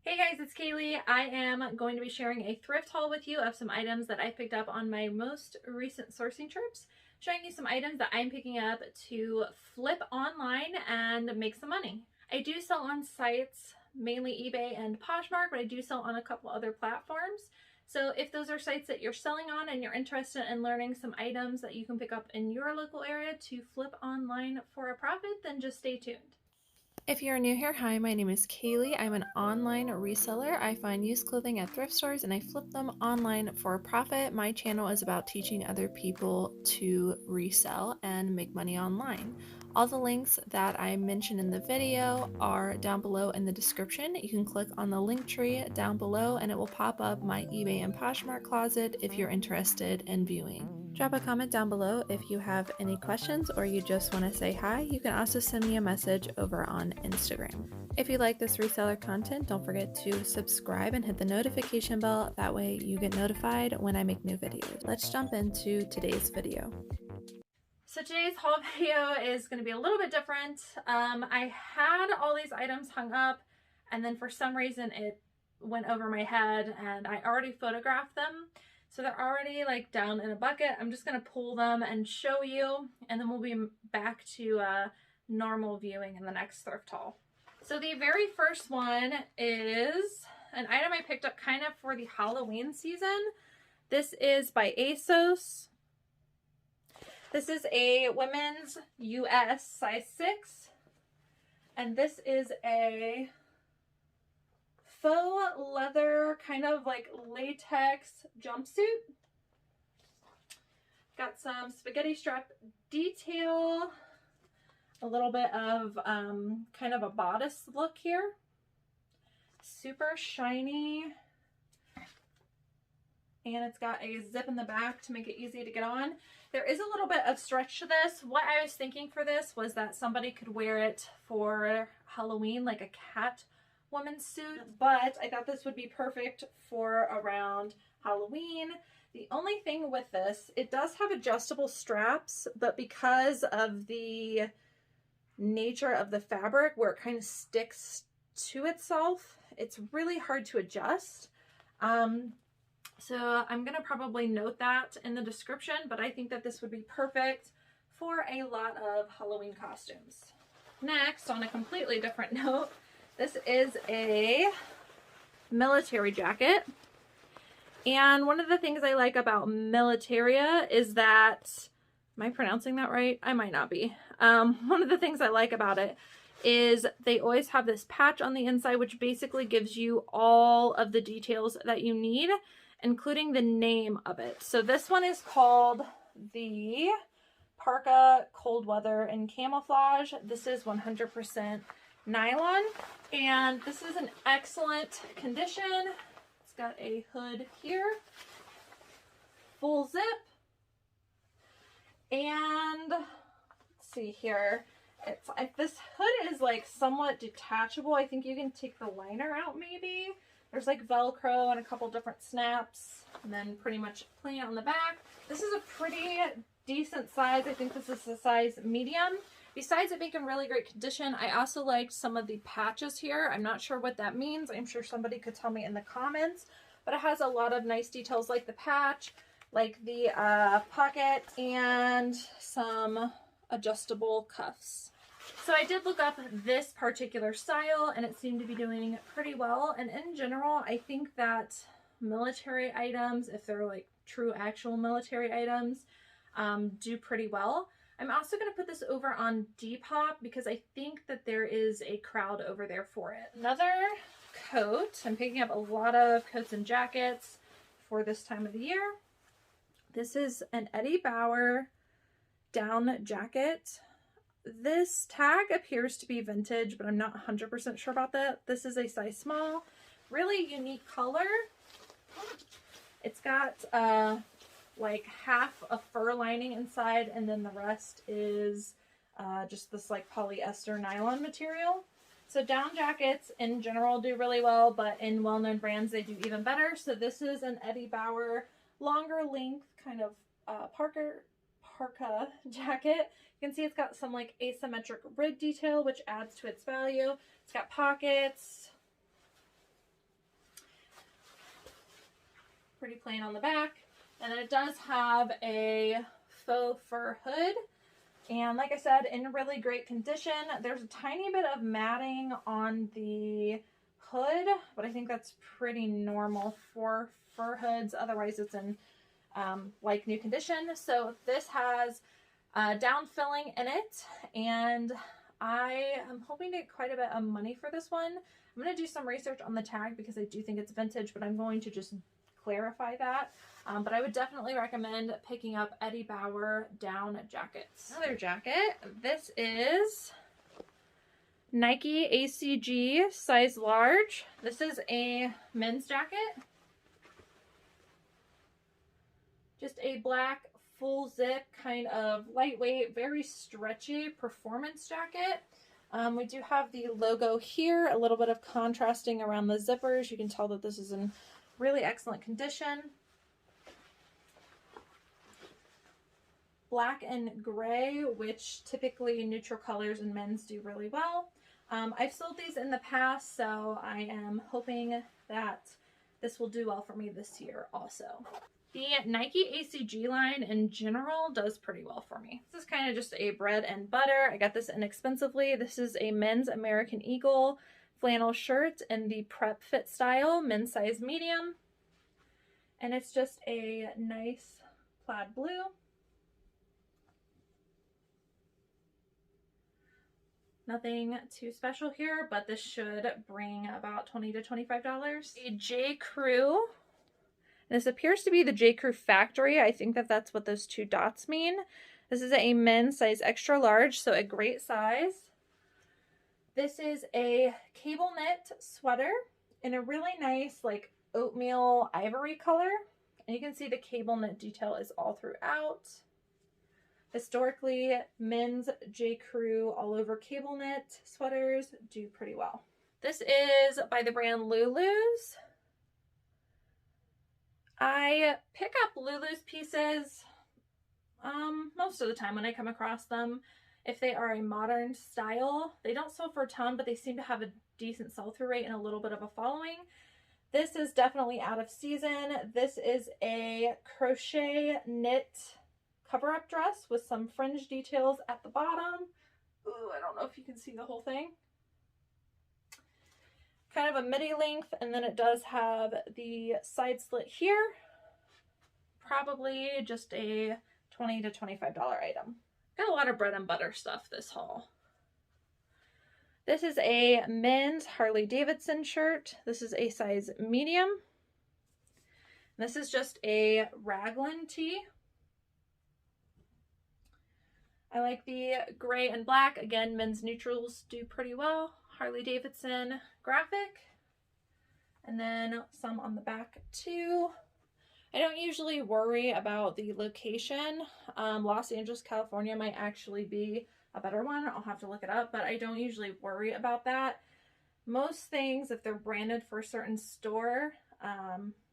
Hey guys, it's Kaylee. I am going to be sharing a thrift haul with you of some items that I picked up on my most recent sourcing trips, showing you some items that I'm picking up to flip online and make some money. I do sell on sites, mainly eBay and Poshmark, but I do sell on a couple other platforms. So if those are sites that you're selling on and you're interested in learning some items that you can pick up in your local area to flip online for a profit, then just stay tuned. If you're new here, hi, my name is Kaylee. I'm an online reseller. I find used clothing at thrift stores and I flip them online for a profit. My channel is about teaching other people to resell and make money online. All the links that I mentioned in the video are down below in the description. You can click on the link tree down below and it will pop up my eBay and Poshmark closet if you're interested in viewing. Drop a comment down below if you have any questions or you just want to say hi. You can also send me a message over on Instagram. If you like this reseller content, don't forget to subscribe and hit the notification bell. That way you get notified when I make new videos. Let's jump into today's video. So today's haul video is going to be a little bit different. I had all these items hung up and then for some reason it went over my head and I already photographed them. So they're already like down in a bucket. I'm just going to pull them and show you, and then we'll be back to normal viewing in the next thrift haul. So the very first one is an item I picked up kind of for the Halloween season. This is by Asos. This is a women's US size 6. And this is a faux leather kind of like latex jumpsuit. Got some spaghetti strap detail, a little bit of kind of a bodice look here. Super shiny. And it's got a zip in the back to make it easy to get on. There is a little bit of stretch to this. What I was thinking for this was that somebody could wear it for Halloween, like a cat woman's suit, but I thought this would be perfect for around Halloween. The only thing with this, it does have adjustable straps, but because of the nature of the fabric where it kind of sticks to itself, it's really hard to adjust. So I'm gonna probably note that in the description, but I think that this would be perfect for a lot of Halloween costumes. Next, on a completely different note, this is a military jacket. And one of the things I like about Militaria is that, am I pronouncing that right? I might not be. One of the things I like about it is they always have this patch on the inside, which basically gives you all of the details that you need, including the name of it. So this one is called the Parka Cold Weather and Camouflage. This is 100% nylon, and this is in excellent condition. It's got a hood here, full zip, and let's see here. It's if this hood is like somewhat detachable, I think you can take the liner out maybe. There's like Velcro and a couple different snaps, and then pretty much plain on the back. This is a pretty decent size. I think this is a size medium. Besides it being in really great condition, I also liked some of the patches here. I'm not sure what that means. I'm sure somebody could tell me in the comments, but it has a lot of nice details like the patch, like the pocket, and some adjustable cuffs. So I did look up this particular style and it seemed to be doing pretty well. And in general, I think that military items, if they're like true actual military items, do pretty well. I'm also going to put this over on Depop because I think that there is a crowd over there for it. Another coat. I'm picking up a lot of coats and jackets for this time of the year. This is an Bauer down jacket. This tag appears to be vintage, but I'm not 100% sure about that. This is a size small. Really unique color. It's got like half a fur lining inside, and then the rest is just this like polyester nylon material. So down jackets in general do really well, but in well-known brands they do even better. So this is an Bauer longer length kind of parka jacket. You can see it's got some like asymmetric rib detail, which adds to its value. It's got pockets, pretty plain on the back. And then it does have a faux fur hood. And like I said, in really great condition. There's a tiny bit of matting on the hood, but I think that's pretty normal for fur hoods. Otherwise, it's in like new condition. So this has down filling in it, and I am hoping to get quite a bit of money for this one. I'm going to do some research on the tag because I do think it's vintage, but I'm going to just clarify that. But I would definitely recommend picking up Eddie Bauer down jackets. Another jacket. This is Nike ACG size large. This is a men's jacket. Just a black full zip kind of lightweight, very stretchy performance jacket. We do have the logo here, a little bit of contrasting around the zippers. You can tell that this is in really excellent condition. Black and gray, which typically neutral colors in men's do really well. I've sold these in the past, so I am hoping that this will do well for me this year also. The Nike ACG line in general does pretty well for me. This is kind of just a bread and butter. I got this inexpensively. This is a men's American Eagle flannel shirt in the prep fit style, men's size medium. And it's just a nice plaid blue. Nothing too special here, but this should bring about $20 to $25. A J. Crew. This appears to be the J. Crew factory. I think that that's what those two dots mean. This is a men's size extra large, so a great size. This is a cable knit sweater in a really nice like oatmeal ivory color. And you can see the cable knit detail is all throughout. Historically, men's J. Crew all over cable knit sweaters do pretty well. This is by the brand Lulu's. I pick up Lulu's pieces most of the time when I come across them. If they are a modern style, they don't sell for a ton, but they seem to have a decent sell-through rate and a little bit of a following. This is definitely out of season. This is a crochet knit cover-up dress with some fringe details at the bottom. Ooh, I don't know if you can see the whole thing. Kind of a midi length, and then it does have the side slit here. Probably just a $20 to $25 item. Got a lot of bread and butter stuff this haul. This is a men's Harley Davidson shirt. This is a size medium. This is just a raglan tee. I like the gray and black. Again, men's neutrals do pretty well. Harley Davidson graphic. And then some on the back too. I don't usually worry about the location. Los Angeles, California might actually be a better one. I'll have to look it up, but I don't usually worry about that. Most things, if they're branded for a certain store,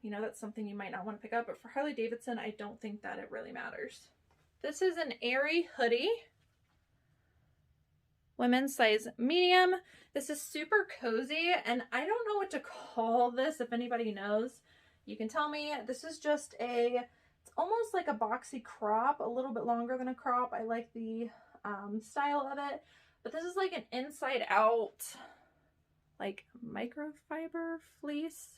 you know, that's something you might not want to pick up. But for Harley Davidson, I don't think that it really matters. This is an Aerie hoodie. Women's size medium. This is super cozy, and I don't know what to call this. If anybody knows, you can tell me. This is just it's almost like a boxy crop, a little bit longer than a crop. I like the style of it, but this is like an inside out, like microfiber fleece.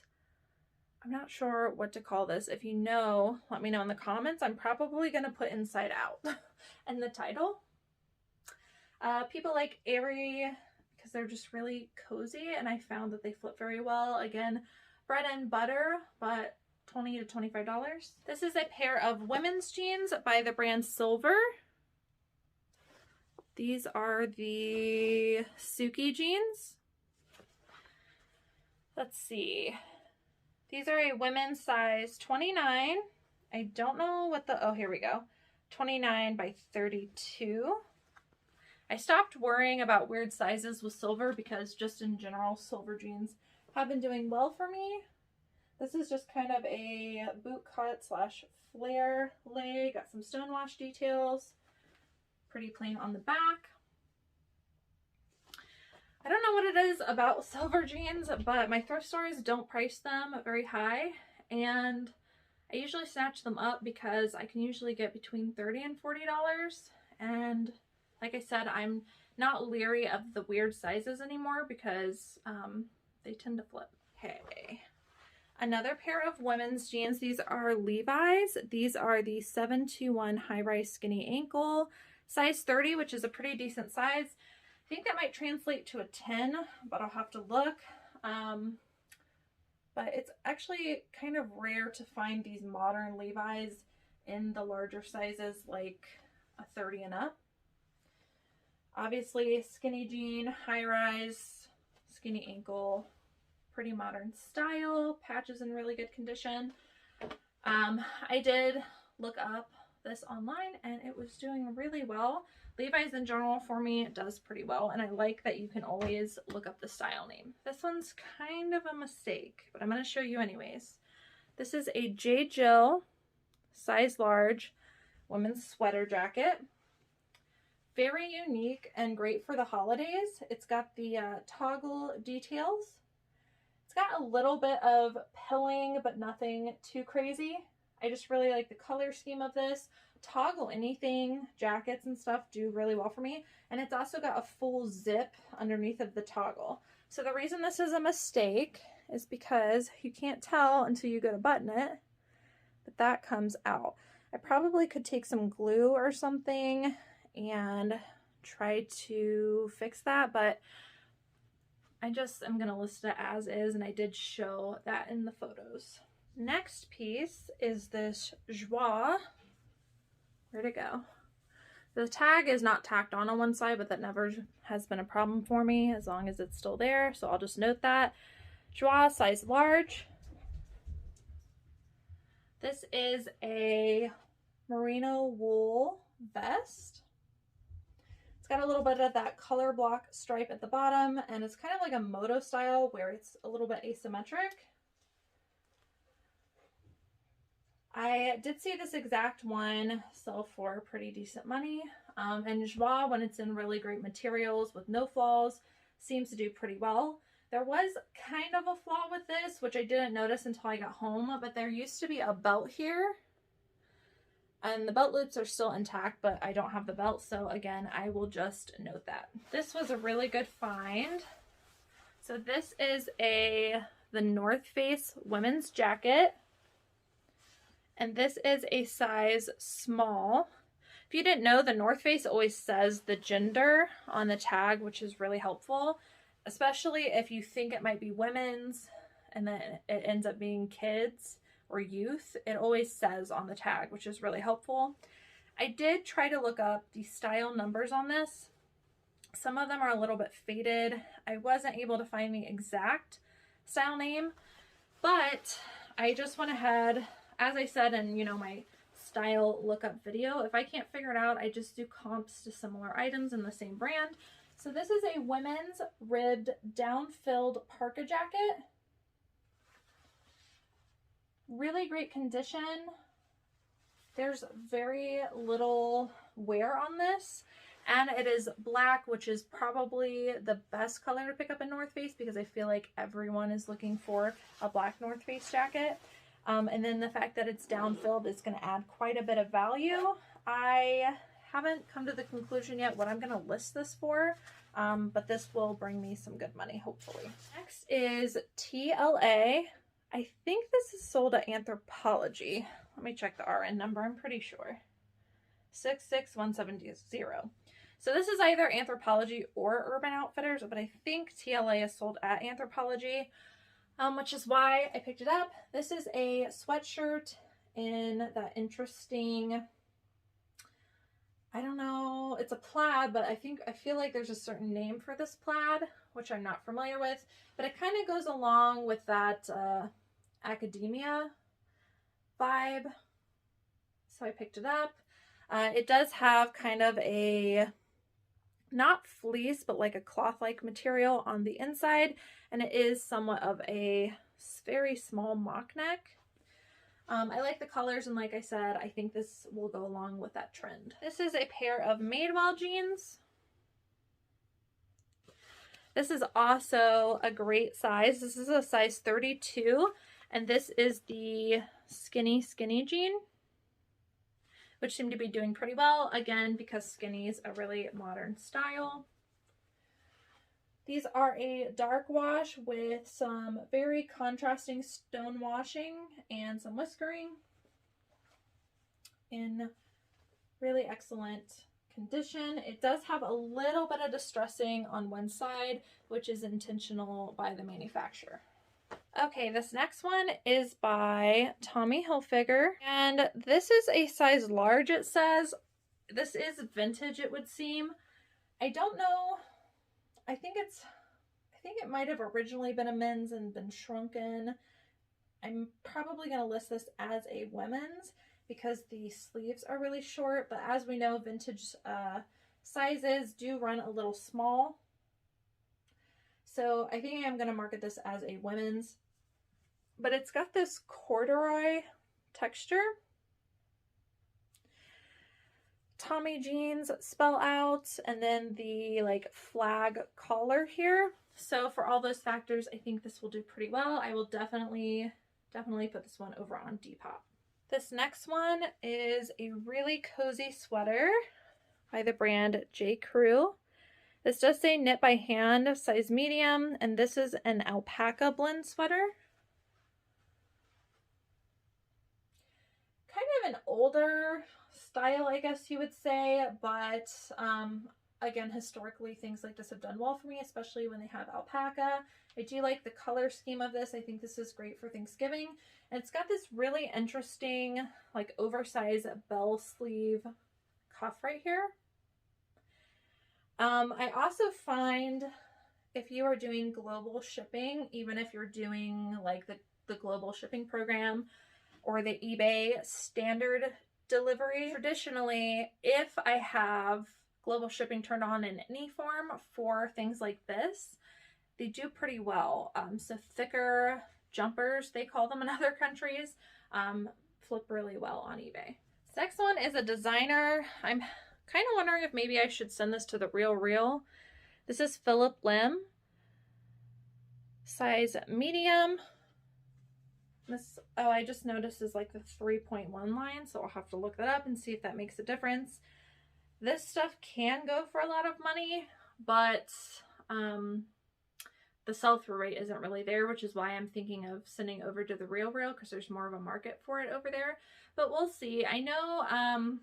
I'm not sure what to call this. If you know, let me know in the comments. I'm probably going to put inside out in the title. People like Aerie because they're just really cozy, and I found that they flip very well. Again, bread and butter, but $20 to $25. This is a pair of women's jeans by the brand Silver. These are the Suki jeans. Let's see. These are a women's size 29. I don't know what the, oh, here we go. 29 by 32. I stopped worrying about weird sizes with Silver because just in general, Silver jeans have been doing well for me. This is just kind of a boot cut slash flare leg. Got some stonewash details. Pretty plain on the back. I don't know what it is about Silver jeans, but my thrift stores don't price them very high, and I usually snatch them up because I can usually get between $30 and $40. And like I said, I'm not leery of the weird sizes anymore because they tend to flip. Okay. Another pair of women's jeans. These are Levi's. These are the 721 high-rise skinny ankle, size 30, which is a pretty decent size. I think that might translate to a 10, but I'll have to look. But it's actually kind of rare to find these modern Levi's in the larger sizes, like a 30 and up. Obviously, skinny jean, high-rise, skinny ankle, pretty modern style, patches in really good condition. I did look up this online and it was doing really well. Levi's in general for me, it does pretty well, and I like that you can always look up the style name. This one's kind of a mistake, but I'm going to show you anyways. This is a J. Jill size large women's sweater jacket. Very unique and great for the holidays. It's got the toggle details. It's got a little bit of pilling, but nothing too crazy. I just really like the color scheme of this. Toggle anything, jackets and stuff do really well for me. And it's also got a full zip underneath of the toggle. So the reason this is a mistake is because you can't tell until you go to button it, but that comes out. I probably could take some glue or something and try to fix that, but I just am going to list it as is, and I did show that in the photos. Next piece is this Joie. Where'd it go? The tag is not tacked on one side, but that never has been a problem for me as long as it's still there, so I'll just note that. Joie, size large. This is a merino wool vest. It's got a little bit of that color block stripe at the bottom, and it's kind of like a moto style where it's a little bit asymmetric. I did see this exact one sell for pretty decent money. And Joie, when it's in really great materials with no flaws, seems to do pretty well. There was kind of a flaw with this, which I didn't notice until I got home, but there used to be a belt here. And the belt loops are still intact, but I don't have the belt, so again, I will just note that. This was a really good find. So this is the North Face women's jacket. And this is a size small. If you didn't know, the North Face always says the gender on the tag, which is really helpful, especially if you think it might be women's and then it ends up being kids or youth. It always says on the tag, which is really helpful. I did try to look up the style numbers on this. Some of them are a little bit faded. I wasn't able to find the exact style name, but I just went ahead, as I said in, my style lookup video, if I can't figure it out, I just do comps to similar items in the same brand. So this is a women's ribbed down-filled parka jacket. Really great condition. There's very little wear on this, and it is black, which is probably the best color to pick up in North Face because I feel like everyone is looking for a black North Face jacket. And then the fact that it's down-filled is going to add quite a bit of value. I haven't come to the conclusion yet what I'm going to list this for, but this will bring me some good money, hopefully. Next is t.la. I think this is sold at Anthropologie. Let me check the RN number. I'm pretty sure. 66170. So this is either Anthropologie or Urban Outfitters, but I think t.la is sold at Anthropologie. Which is why I picked it up. This is a sweatshirt in that interesting, I don't know, it's a plaid, but I feel like there's a certain name for this plaid, which I'm not familiar with, but it kind of goes along with that academia vibe, so I picked it up. It does have kind of a, not fleece, but like a cloth-like material on the inside, and it is somewhat of a very small mock neck. I like the colors, and like I said, I think this will go along with that trend. This is a pair of Madewell jeans. This is also a great size. This is a size 32, And this is the skinny jean, which seem to be doing pretty well, again, because skinny is a really modern style. These are a dark wash with some very contrasting stone washing and some whiskering in really excellent condition. It does have a little bit of distressing on one side, which is intentional by the manufacturer. Okay, this next one is by Tommy Hilfiger, and this is a size large, it says. This is vintage, it would seem. I don't know. I think it might have originally been a men's and been shrunken. I'm probably going to list this as a women's because the sleeves are really short, but as we know, vintage sizes do run a little small. So I think I'm going to market this as a women's, but it's got this corduroy texture. Tommy jeans spell out, and then the like flag collar here. So for all those factors, I think this will do pretty well. I will definitely put this one over on Depop. This next one is a really cozy sweater by the brand J. Crew. This does say knit by hand, size medium, and this is an alpaca blend sweater. Kind of an older style, I guess you would say, but again, historically, things like this have done well for me, especially when they have alpaca. I do like the color scheme of this. I think this is great for Thanksgiving. And it's got this really interesting, like, oversized bell sleeve cuff right here. I also find if you are doing global shipping, even if you're doing like the global shipping program or the eBay standard delivery, traditionally, if I have global shipping turned on in any form for things like this, they do pretty well. So thicker jumpers, they call them in other countries, flip really well on eBay. This next one is a designer. I'm kind of wondering if maybe I should send this to the Real. This is Phillip Lim, size medium. This, oh, I just noticed is like the 3.1 line, so I'll have to look that up and see if that makes a difference. This stuff can go for a lot of money, but the sell-through rate isn't really there, which is why I'm thinking of sending over to the Real because there's more of a market for it over there. But we'll see. I know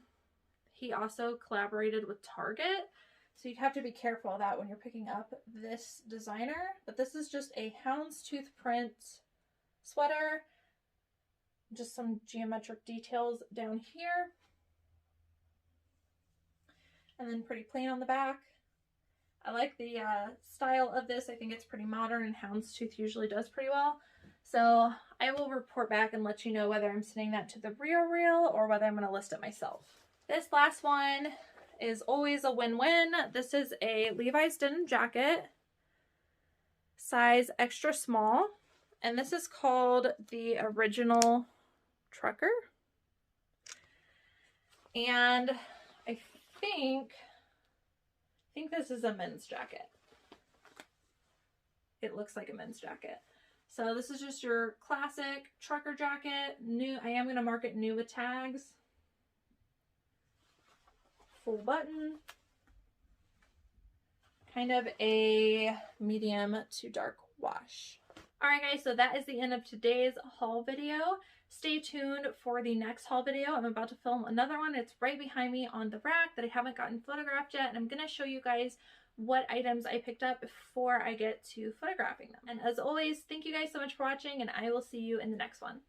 he also collaborated with Target, so you'd have to be careful of that when you're picking up this designer. But this is just a houndstooth print sweater. Just some geometric details down here. And then pretty plain on the back. I like the style of this. I think it's pretty modern, and houndstooth usually does pretty well. So I will report back and let you know whether I'm sending that to the Real or whether I'm going to list it myself. This last one is always a win-win. This is a Levi's denim jacket, size extra small, and this is called the Original Trucker. And I think this is a men's jacket. It looks like a men's jacket. So this is just your classic trucker jacket. New. I am going to mark it new with tags. Full button. Kind of a medium to dark wash. Alright guys, so that is the end of today's haul video. Stay tuned for the next haul video. I'm about to film another one. It's right behind me on the rack that I haven't gotten photographed yet, and I'm going to show you guys what items I picked up before I get to photographing them. And as always, thank you guys so much for watching, and I will see you in the next one.